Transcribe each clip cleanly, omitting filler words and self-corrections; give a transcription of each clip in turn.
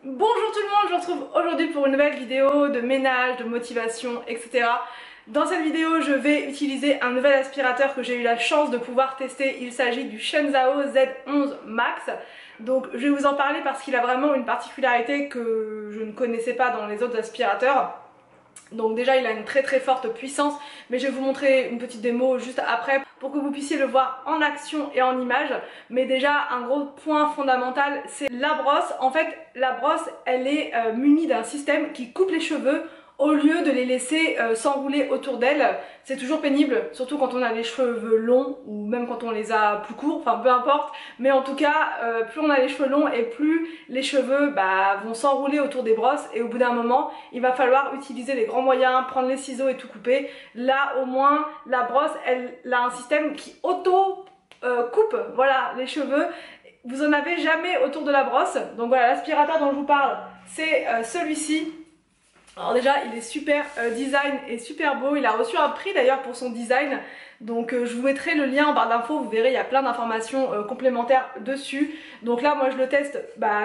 Bonjour tout le monde, je vous retrouve aujourd'hui pour une nouvelle vidéo de ménage, de motivation, etc. Dans cette vidéo, je vais utiliser un nouvel aspirateur que j'ai eu la chance de pouvoir tester. Il s'agit du Shenzhou Z11 Max. Donc je vais vous en parler parce qu'il a vraiment une particularité que je ne connaissais pas dans les autres aspirateurs. Donc déjà il a une très forte puissance, mais je vais vous montrer une petite démo juste après pour que vous puissiez le voir en action et en image. Mais déjà un gros point fondamental, c'est la brosse. En fait la brosse elle est munie d'un système qui coupe les cheveux au lieu de les laisser s'enrouler autour d'elle. C'est toujours pénible, surtout quand on a les cheveux longs ou même quand on les a plus courts, enfin peu importe. Mais en tout cas, plus on a les cheveux longs et plus les cheveux vont s'enrouler autour des brosses. Et au bout d'un moment, il va falloir utiliser les grands moyens, prendre les ciseaux et tout couper. Là au moins, la brosse, elle a un système qui auto-coupe voilà, les cheveux. Vous en avez jamais autour de la brosse. Donc voilà, l'aspirateur dont je vous parle, c'est celui-ci. Alors déjà il est super design et super beau, il a reçu un prix d'ailleurs pour son design, donc je vous mettrai le lien en barre d'infos, vous verrez il y a plein d'informations complémentaires dessus. Donc là moi je le teste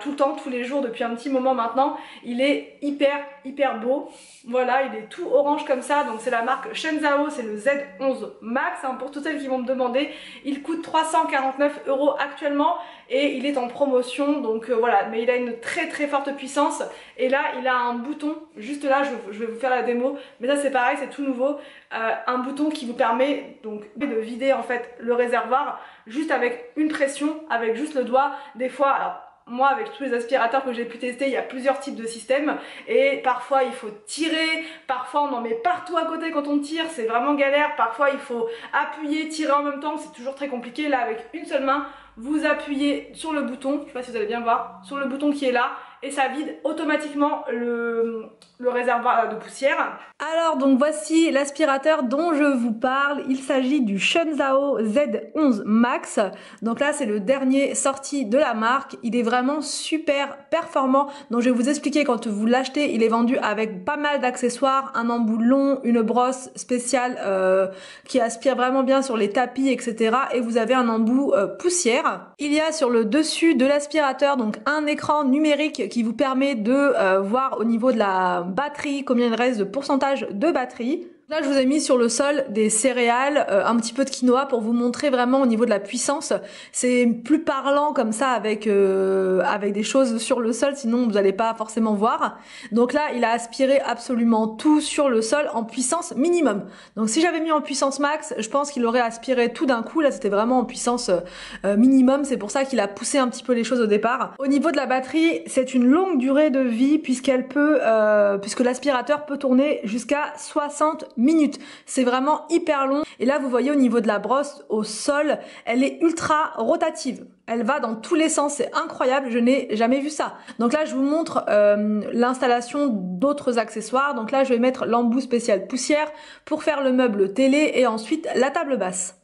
tout le temps, tous les jours depuis un petit moment maintenant. Il est hyper beau, voilà, il est tout orange comme ça, donc c'est la marque Shenzhou, c'est le Z11 Max hein, pour toutes celles qui vont me demander. Il coûte 349 € actuellement et il est en promotion, donc voilà, mais il a une très forte puissance. Et là il a un bouton, juste là je vais vous faire la démo, mais ça c'est pareil, c'est tout nouveau, un bouton qui vous permet donc de vider en fait le réservoir juste avec une pression, avec juste le doigt. Des fois, alors moi avec tous les aspirateurs que j'ai pu tester, il y a plusieurs types de systèmes et parfois il faut tirer, parfois on en met partout à côté quand on tire, c'est vraiment galère, parfois il faut appuyer, tirer en même temps, c'est toujours très compliqué. Là avec une seule main, vous appuyez sur le bouton, je sais pas si vous allez bien voir, sur le bouton qui est là et ça vide automatiquement le réservoir de poussière. Alors donc voici l'aspirateur dont je vous parle, il s'agit du Shenzhou Z11 Max. Donc là c'est le dernier sorti de la marque, il est vraiment super performant. Donc je vais vous expliquer, quand vous l'achetez il est vendu avec pas mal d'accessoires, un embout long, une brosse spéciale qui aspire vraiment bien sur les tapis etc. Et vous avez un embout poussière. Il y a sur le dessus de l'aspirateur donc un écran numérique qui vous permet de voir au niveau de la batterie combien il reste de pourcentage de batterie. Là je vous ai mis sur le sol des céréales, un petit peu de quinoa pour vous montrer vraiment au niveau de la puissance. C'est plus parlant comme ça avec des choses sur le sol, sinon vous n'allez pas forcément voir. Donc là il a aspiré absolument tout sur le sol en puissance minimum. Donc si j'avais mis en puissance max, je pense qu'il aurait aspiré tout d'un coup. Là c'était vraiment en puissance minimum, c'est pour ça qu'il a poussé un petit peu les choses au départ. Au niveau de la batterie, c'est une longue durée de vie puisque l'aspirateur peut tourner jusqu'à 60 minutes. C'est vraiment hyper long. Et là vous voyez au niveau de la brosse au sol, elle est ultra rotative. Elle va dans tous les sens, c'est incroyable, je n'ai jamais vu ça. Donc là je vous montre l'installation d'autres accessoires. Donc là je vais mettre l'embout spécial poussière pour faire le meuble télé et ensuite la table basse.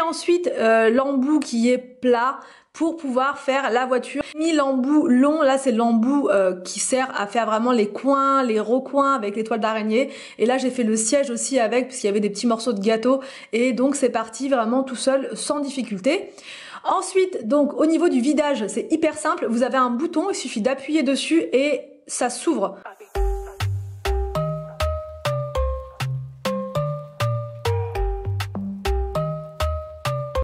Ensuite l'embout qui est plat pour pouvoir faire la voiture. J'ai mis l'embout long, là c'est l'embout qui sert à faire vraiment les coins, les recoins avec les toiles d'araignée. Et là j'ai fait le siège aussi avec, parce qu'il y avait des petits morceaux de gâteau. Et donc c'est parti vraiment tout seul sans difficulté. Ensuite donc au niveau du vidage c'est hyper simple, vous avez un bouton, il suffit d'appuyer dessus et ça s'ouvre.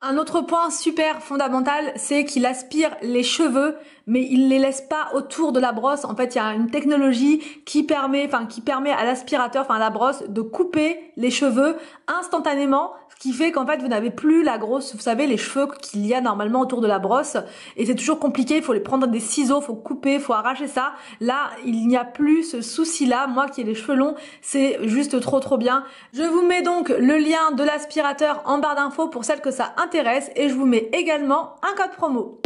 Un autre point super fondamental, c'est qu'il aspire les cheveux, mais il les laisse pas autour de la brosse. En fait, il y a une technologie qui permet à l'aspirateur, à la brosse, de couper les cheveux instantanément, ce ce qui fait qu'en fait vous n'avez plus la grosse, vous savez, les cheveux qu'il y a normalement autour de la brosse, et c'est toujours compliqué, il faut les prendre des ciseaux, faut couper, faut arracher ça. Là il n'y a plus ce souci là, moi qui ai les cheveux longs, c'est juste trop bien. Je vous mets donc le lien de l'aspirateur en barre d'infos pour celles que ça intéresse, et je vous mets également un code promo.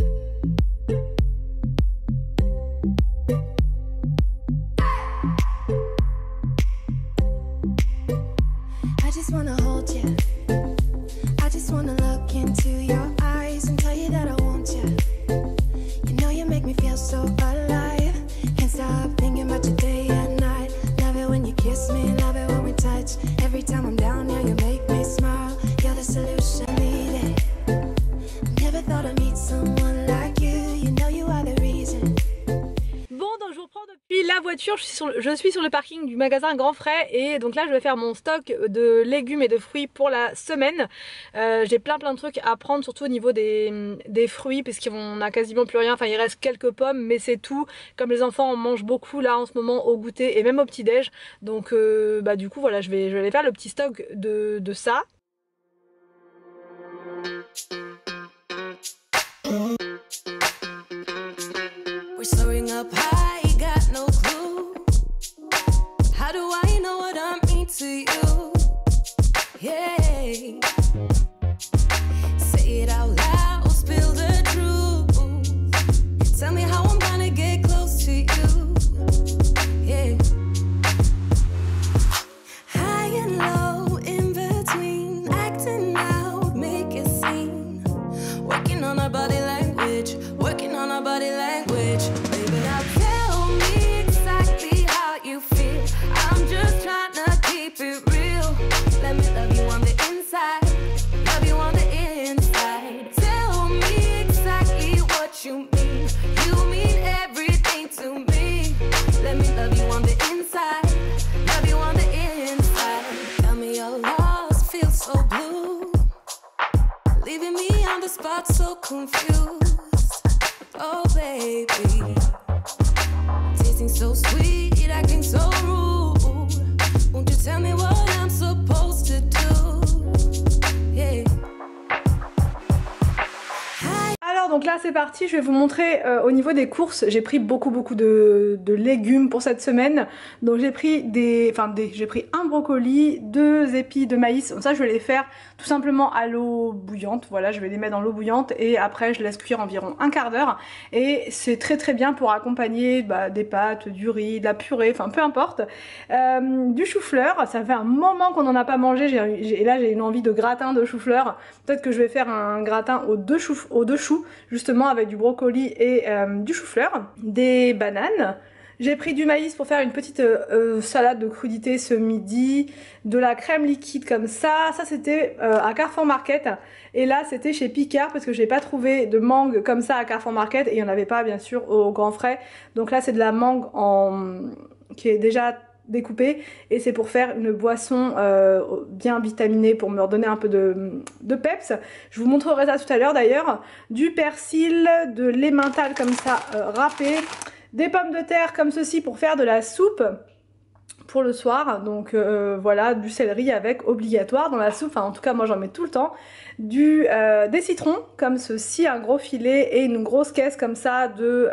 La voiture, je suis sur le parking du magasin Grand Frais, et donc là je vais faire mon stock de légumes et de fruits pour la semaine. J'ai plein de trucs à prendre, surtout au niveau des fruits, parce qu'on a quasiment plus rien, enfin il reste quelques pommes mais c'est tout, comme les enfants en mangent beaucoup là en ce moment au goûter et même au petit déj, donc du coup voilà, je vais aller faire le petit stock de ça. To you, yeah. Say it out loud, spill the truth. Tell me how I'm gonna get close to you, yeah. High and low, in between, acting out, make a scene. Working on our body language, working on our body language. Baby, now tell me exactly how you feel. I'm just trying to keep it real. Let me love you on the inside, love you on the inside. Tell me exactly what you mean. You mean everything to me. Let me love you on the inside, love you on the inside. Tell me you're lost, feel so blue, leaving me on the spot so confused. Oh baby, tasting so sweet, acting so rude. Won't you tell me what I'm supposed to do? Yeah. Alors donc là c'est parti, je vais vous montrer au niveau des courses. J'ai pris beaucoup de légumes pour cette semaine. Donc j'ai pris j'ai pris un brocoli, 2 épis de maïs. Ça je vais les faire tout simplement à l'eau bouillante. Voilà, je vais les mettre dans l'eau bouillante et après je laisse cuire environ un quart d'heure. Et c'est très bien pour accompagner des pâtes, du riz, de la purée, enfin peu importe. Du chou-fleur, ça fait un moment qu'on n'en a pas mangé. Et là j'ai une envie de gratin de chou-fleur. Peut-être que je vais faire un gratin aux deux choux, justement avec du brocoli et du chou-fleur. Des bananes. J'ai pris du maïs pour faire une petite salade de crudités ce midi, de la crème liquide comme ça c'était à Carrefour Market, et là c'était chez Picard parce que j'ai pas trouvé de mangue comme ça à Carrefour Market, et il n'y en avait pas bien sûr au Grand Frais, donc là c'est de la mangue qui est déjà découpée, et c'est pour faire une boisson bien vitaminée pour me redonner un peu de peps. Je vous montrerai ça tout à l'heure d'ailleurs. Du persil, de l'emmental comme ça râpé, des pommes de terre comme ceci pour faire de la soupe pour le soir, donc voilà, du céleri avec, obligatoire dans la soupe, enfin en tout cas moi j'en mets tout le temps, des citrons comme ceci, un gros filet, et une grosse caisse comme ça de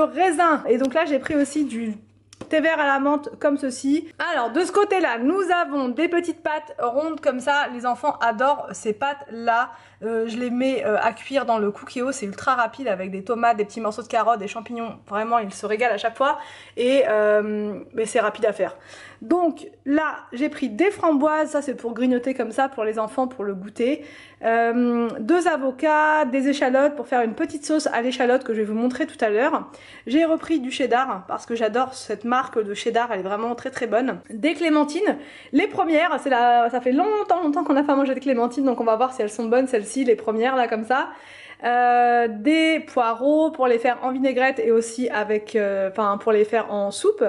raisins. Et donc là j'ai pris aussi du thé vert à la menthe comme ceci. Alors de ce côté là nous avons des petites pâtes rondes comme ça, les enfants adorent ces pâtes là. Je les mets à cuire dans le Cookéo, c'est ultra rapide avec des tomates, des petits morceaux de carottes, des champignons, vraiment ils se régalent à chaque fois, et mais c'est rapide à faire. Donc là j'ai pris des framboises, ça c'est pour grignoter comme ça pour les enfants, pour le goûter, 2 avocats, des échalotes pour faire une petite sauce à l'échalote que je vais vous montrer tout à l'heure. J'ai repris du cheddar parce que j'adore cette marque de cheddar, elle est vraiment très bonne. Des clémentines, les premières, ça fait longtemps qu'on n'a pas mangé de clémentines, donc on va voir si elles sont bonnes celles-ci, les premières là comme ça. Des poireaux pour les faire en vinaigrette et aussi avec, pour les faire en soupe.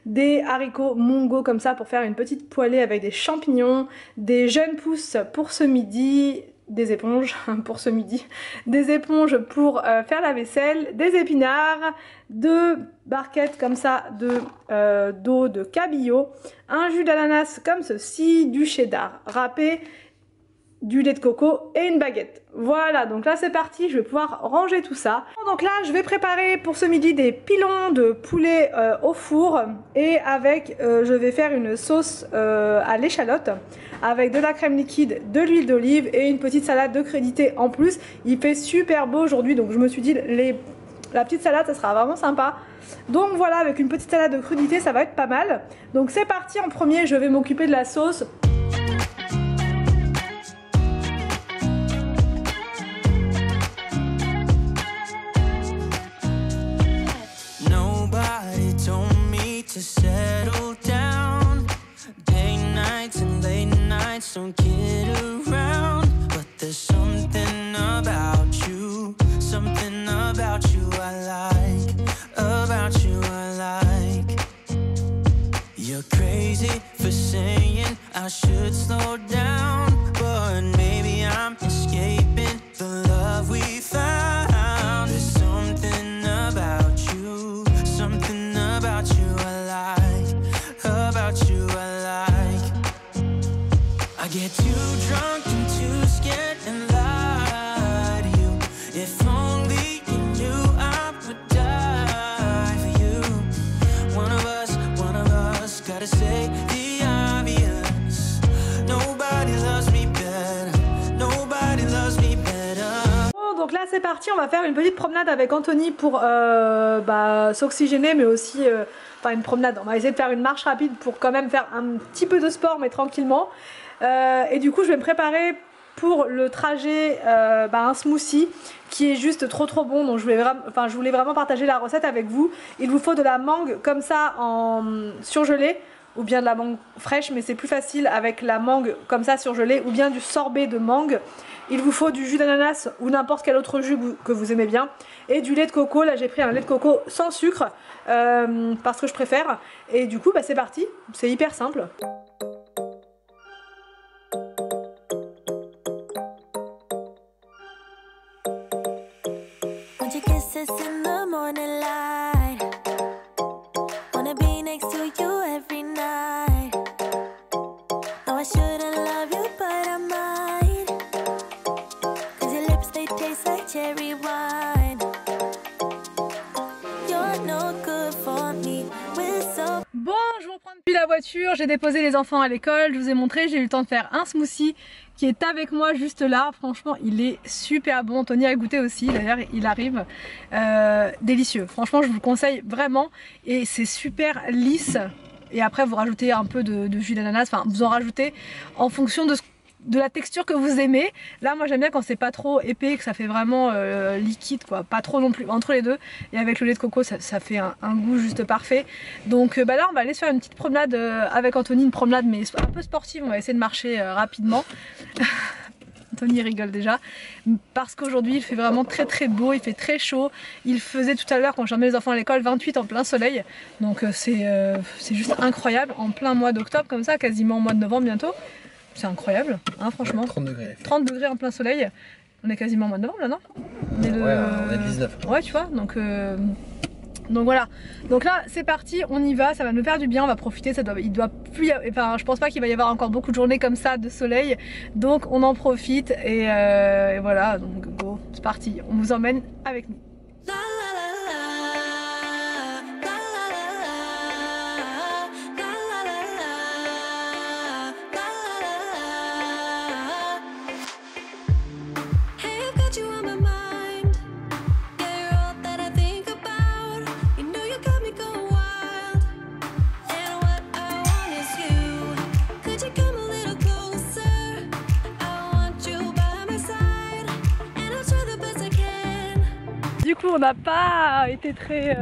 Des haricots mongo comme ça pour faire une petite poêlée avec des champignons, des jeunes pousses pour ce midi, des éponges pour ce midi, des éponges pour faire la vaisselle, des épinards, 2 barquettes comme ça d'eau de cabillaud, un jus d'ananas comme ceci, du cheddar râpé, du lait de coco et une baguette. Voilà, donc là c'est parti, je vais pouvoir ranger tout ça. Donc là je vais préparer pour ce midi des pilons de poulet au four et avec je vais faire une sauce à l'échalote avec de la crème liquide, de l'huile d'olive et une petite salade de crédité en plus. Il fait super beau aujourd'hui, donc je me suis dit la petite salade ça sera vraiment sympa. Donc voilà, avec une petite salade de crudité ça va être pas mal. Donc c'est parti, en premier je vais m'occuper de la sauce. To settle down, day nights and late nights don't get around, but there's something about you I like, you're crazy for saying I should slow down, but maybe I'm escaping the love we found. There's something about you I get too drunk and too scared and lie to you. If only you knew I would die for you. One of us gotta say the obvious. Nobody loves me better. Nobody loves me better. Bon, donc là c'est parti, on va faire une petite promenade avec Anthony pour s'oxygéner, mais aussi enfin une promenade, on va essayer de faire une marche rapide pour quand même faire un petit peu de sport mais tranquillement. Et du coup je vais me préparer pour le trajet un smoothie qui est juste trop bon, donc je voulais vraiment partager la recette avec vous. Il vous faut de la mangue comme ça en surgelée ou bien de la mangue fraîche, mais c'est plus facile avec la mangue comme ça surgelée, ou bien du sorbet de mangue. Il vous faut du jus d'ananas ou n'importe quel autre jus que vous aimez bien, et du lait de coco. Là j'ai pris un lait de coco sans sucre parce que je préfère, et du coup c'est parti, c'est hyper simple. La voiture, j'ai déposé les enfants à l'école, je vous ai montré, j'ai eu le temps de faire un smoothie qui est avec moi juste là. Franchement il est super bon, Tony a goûté aussi d'ailleurs, il arrive, délicieux, franchement je vous le conseille vraiment, et c'est super lisse. Et après vous rajoutez un peu de jus d'ananas, enfin vous en rajoutez en fonction de la texture que vous aimez. Là moi j'aime bien quand c'est pas trop épais, que ça fait vraiment liquide quoi, pas trop non plus, entre les deux. Et avec le lait de coco ça fait un goût juste parfait. Donc là on va aller se faire une petite promenade avec Anthony, une promenade mais un peu sportive, on va essayer de marcher rapidement. Anthony rigole déjà parce qu'aujourd'hui il fait vraiment très beau, il fait très chaud. Il faisait tout à l'heure quand j'emmenais les enfants à l'école 28 en plein soleil, donc c'est juste incroyable en plein mois d'octobre comme ça, quasiment au mois de novembre bientôt. C'est incroyable, hein, franchement. 30 degrés. 30 degrés en plein soleil. On est quasiment au mois de novembre là, non? On est le 19. Ouais, tu vois, donc voilà. Donc là, c'est parti, on y va, ça va nous faire du bien, on va profiter. Il doit plus, enfin, je pense pas qu'il va y avoir encore beaucoup de journées comme ça de soleil. Donc on en profite et voilà, donc go, c'est parti. On vous emmène avec nous. Du coup on n'a pas été très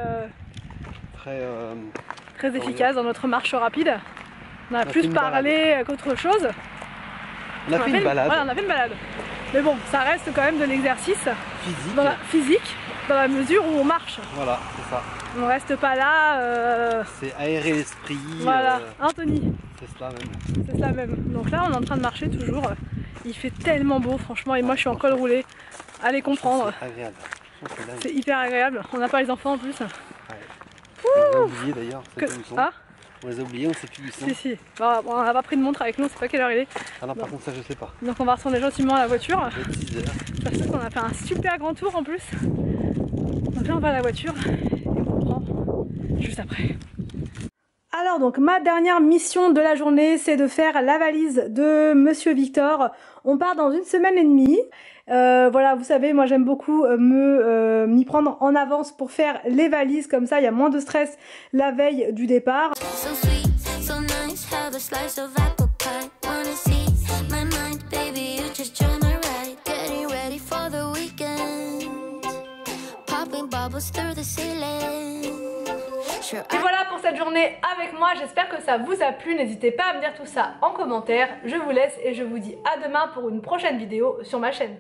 efficace dans notre marche rapide. On a plus parlé qu'autre chose. On a fait une balade. Voilà, on a fait une balade. Mais bon, ça reste quand même de l'exercice physique dans la mesure où on marche. Voilà, c'est ça. On reste pas là. C'est aérer l'esprit. Voilà, Anthony. C'est cela même. C'est cela même. Donc là on est en train de marcher toujours. Il fait tellement beau franchement et moi je suis en col roulé. Allez comprendre. C'est agréable. C'est hyper agréable. On n'a pas les enfants en plus. Ouais. On les a oubliés d'ailleurs. Ah, on les a oubliés, on sait plus où ils sont. si. Bon, on n'a pas pris de montre avec nous, on sait pas quelle heure il est. Ah non, par contre ça je sais pas. Donc on va retourner gentiment à la voiture. Il va être 6 heures. Parce qu'on a fait un super grand tour en plus. Donc là on va à la voiture et on reprend juste après. Alors donc ma dernière mission de la journée, c'est de faire la valise de Monsieur Victor. On part dans 1 semaine et demie. Voilà, vous savez, moi j'aime beaucoup m'y prendre en avance pour faire les valises, comme ça il y a moins de stress la veille du départ. So sweet, so nice, have a slice of apple pie. Wanna see my mind, baby, you just join my ride. Getting ready for the weekend. Popping bubbles through the ceiling. Sure, Et voilà pour cette journée avec moi, j'espère que ça vous a plu, n'hésitez pas à me dire tout ça en commentaire. Je vous laisse et je vous dis à demain pour une prochaine vidéo sur ma chaîne.